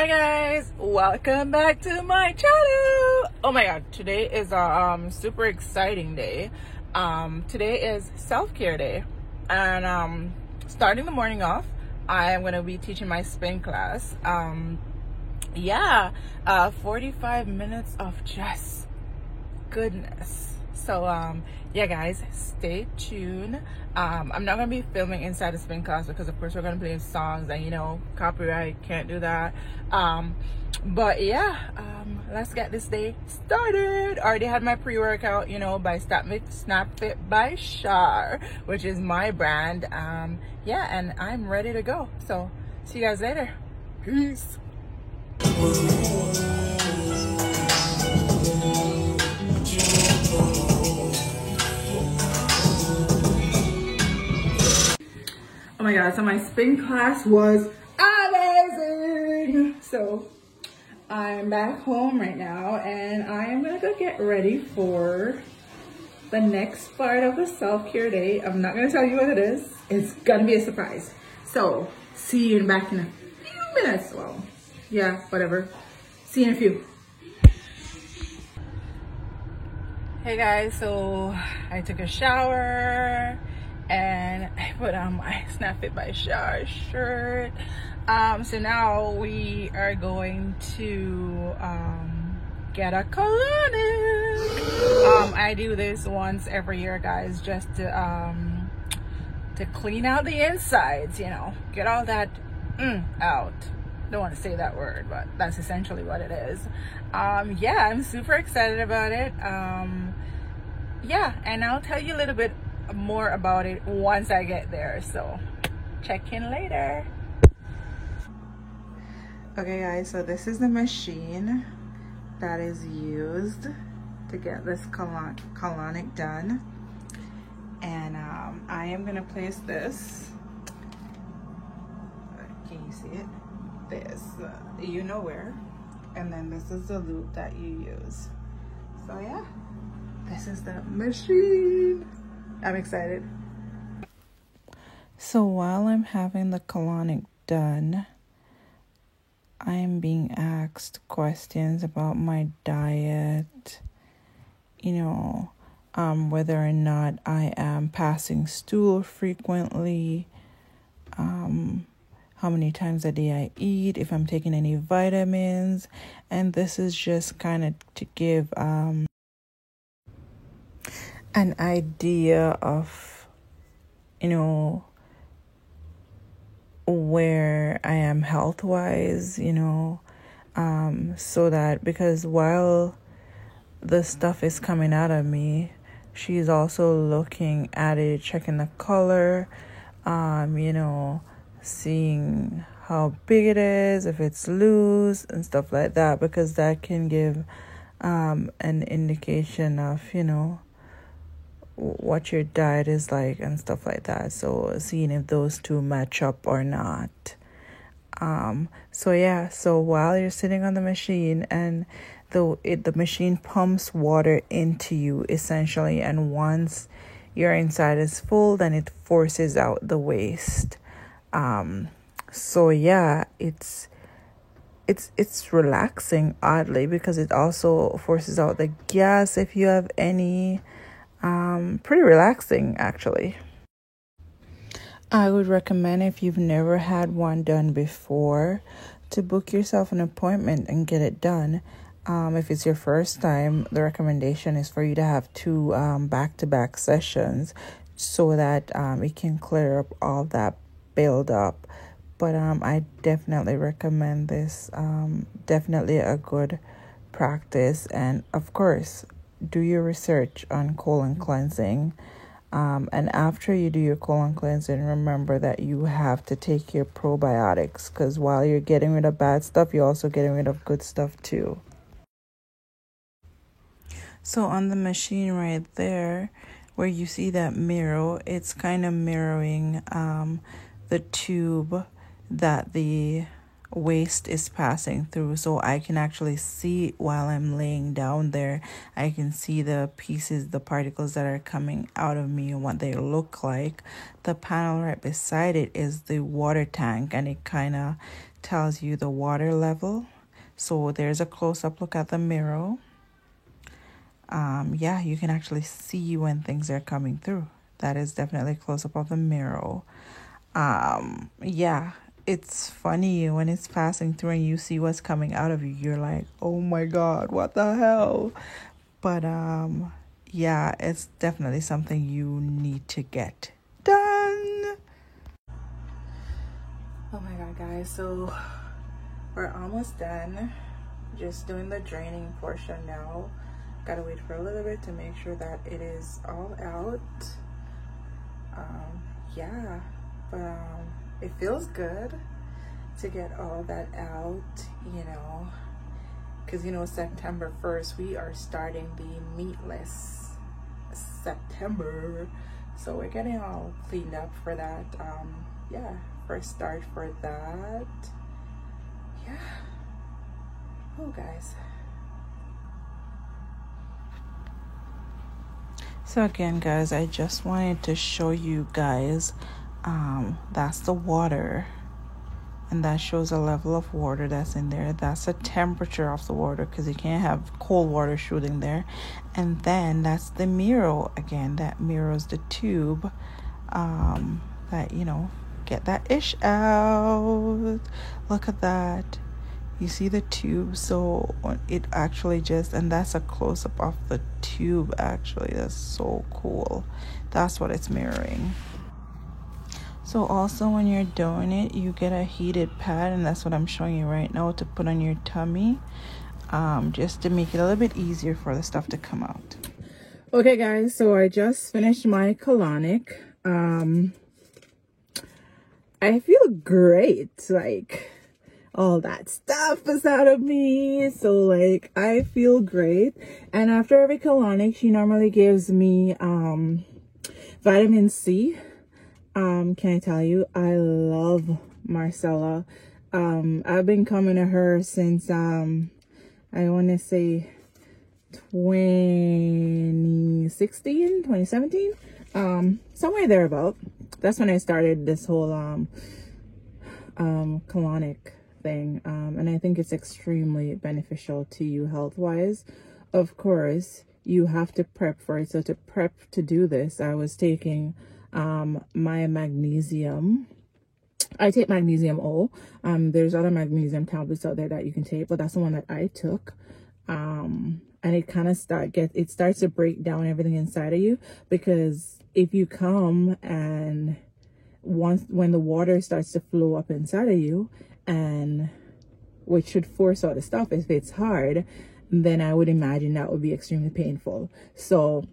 Hi guys, welcome back to my channel. Oh my god, today is a super exciting day. Today is self-care day, and starting the morning off, I am going to be teaching my spin class. 45 minutes of just goodness. So yeah guys, stay tuned. I'm not gonna be filming inside the spin class because of course we're gonna play songs and copyright, can't do that. But yeah, let's get this day started. Already had my pre-workout, by Snapfit by Shar, which is my brand. Yeah, and I'm ready to go. So see you guys later. Peace. Oh my god, so my spin class was amazing. So I'm back home right now and I am gonna go get ready for the next part of the self-care day. I'm not gonna tell you what it is. It's gonna be a surprise. So see you back in a few minutes. Well, yeah, whatever. See you in a few. Hey guys, so I took a shower and I put on my Snapfit by Shar shirt. So now we are going to get a colonic. I do this once every year, guys, just to clean out the insides, get all that out. Don't want to say that word, but that's essentially what it is. Yeah, I'm super excited about it. Yeah, and I'll tell you a little bit more about it once I get there, so check in later. Okay guys, so this is the machine that is used to get this colonic done, and I am gonna place this, can you see it, this you know where, and then this is the loop that you use. So yeah, this is the machine. I'm excited. So while I'm having the colonic done, I'm being asked questions about my diet, whether or not I am passing stool frequently, how many times a day I eat, if I'm taking any vitamins, and this is just kind of to give an idea of where I am health-wise, so that, because while the stuff is coming out of me, she's also looking at it, checking the color, seeing how big it is, if it's loose and stuff like that, because that can give an indication of what your diet is like and stuff like that. So seeing if those two match up or not. So yeah, so while you're sitting on the machine, and the machine pumps water into you essentially, and once your inside is full, then it forces out the waste. So yeah, it's relaxing, oddly, because it also forces out the gas if you have any. Pretty relaxing, actually. I would recommend, if you've never had one done before, to book yourself an appointment and get it done. If it's your first time, the recommendation is for you to have two back-to-back sessions so that it can clear up all that build up. But I definitely recommend this. Definitely a good practice, and of course, do your research on colon cleansing. And after you do your colon cleansing, remember that you have to take your probiotics, because while you're getting rid of bad stuff, you're also getting rid of good stuff too. So on the machine right there, where you see that mirror, it's kind of mirroring the tube that the waste is passing through, so I can actually see while I'm laying down there. I can see the pieces, the particles that are coming out of me and what they look like. The panel right beside it is the water tank, and it kind of tells you the water level. So there's a close-up look at the mirror. Yeah, you can actually see when things are coming through. That is definitely a close-up of the mirror. Yeah, it's funny when it's passing through and you see what's coming out of you. You're like, oh my God, what the hell? But yeah, it's definitely something you need to get done. Oh my God, guys, so we're almost done. Just doing the draining portion now. Gotta wait for a little bit to make sure that it is all out. Yeah, but it feels good to get all that out, you know, because, you know, September 1st we are starting the meatless September, so we're getting all cleaned up for that. Yeah, first start for that. Yeah. Oh, guys. So again, guys, I just wanted to show you guys, that's the water, and that shows a level of water that's in there. That's the temperature of the water, because you can't have cold water shooting there. And then that's the mirror. Again, that mirrors the tube, that, you know, get that ish out. Look at that. You see the tube, so it actually just, and that's a close-up of the tube actually. That's so cool. That's what it's mirroring. So also when you're doing it, you get a heated pad, and that's what I'm showing you right now, to put on your tummy, just to make it a little bit easier for the stuff to come out. Okay guys, so I just finished my colonic. I feel great, like all that stuff is out of me, so like I feel great. And after every colonic, she normally gives me vitamin C. Can I tell you, I love Marcella. I've been coming to her since I want to say 2017, somewhere thereabout. That's when I started this whole colonic thing, and I think it's extremely beneficial to you health wise. Of course, you have to prep for it. So to prep to do this, I was taking my magnesium. I take magnesium O. There's other magnesium tablets out there that you can take, but that's the one that I took. And it kind of starts to break down everything inside of you, because if you come and when the water starts to flow up inside of you, and which should force out the stuff, if it's hard, then I would imagine that would be extremely painful. So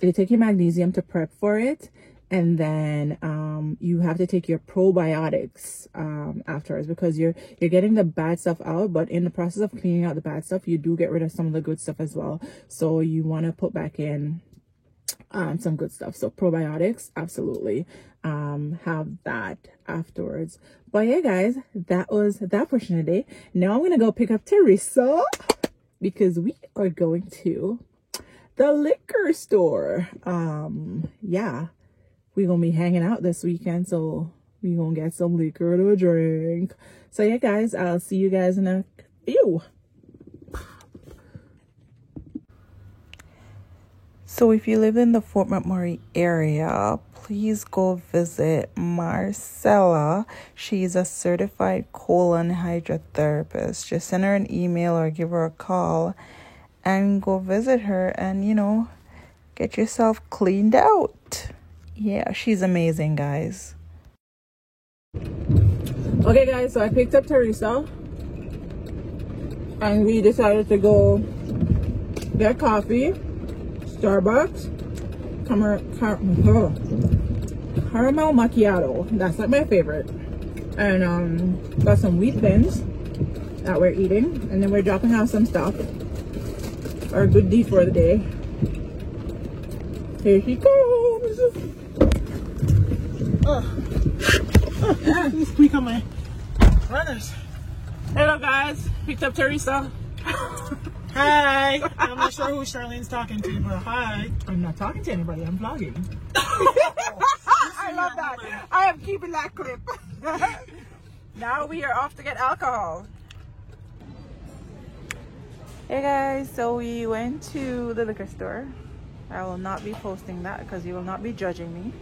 you take your magnesium to prep for it, and then you have to take your probiotics afterwards, because you're getting the bad stuff out, but in the process of cleaning out the bad stuff, you do get rid of some of the good stuff as well. So you want to put back in some good stuff. So probiotics, absolutely, have that afterwards. But yeah, guys, that was that portion of the day. Now I'm gonna go pick up Teresa, because we are going to the liquor store. Yeah, we're gonna be hanging out this weekend, so we're gonna get some liquor to drink. So yeah, guys, I'll see you guys in a few. So if you live in the Fort McMurray area, please go visit Marcella. She's a certified colon hydrotherapist. Just send her an email or give her a call and go visit her, and, you know, get yourself cleaned out. Yeah, she's amazing, guys. Okay, guys, so I picked up Teresa, and we decided to go get coffee. Starbucks caramel macchiato. That's like my favorite. And got some wheat thins that we're eating, and then we're dropping off some stuff. Our good deed for the day. Here she comes. Yeah, squeak on my runners. Hello guys, picked up Teresa. Hi. I'm not sure who Charlene's talking to, but hi. I'm not talking to anybody. I'm vlogging. I love that. I am keeping that clip. Now we are off to get alcohol. Hey guys, so we went to the liquor store. I will not be posting that because you will not be judging me.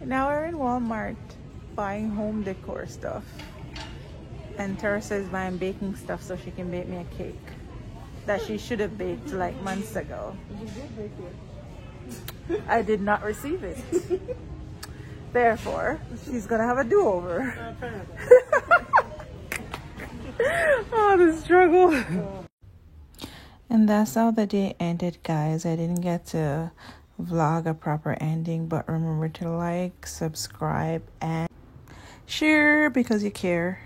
Now we're in Walmart buying home decor stuff. And Teresa is buying baking stuff so she can bake me a cake that she should have baked like months ago. I did not receive it. Therefore, she's gonna have a do-over. Oh, the struggle. And that's how the day ended, guys. I didn't get to vlog a proper ending, but remember to like, subscribe, and share because you care.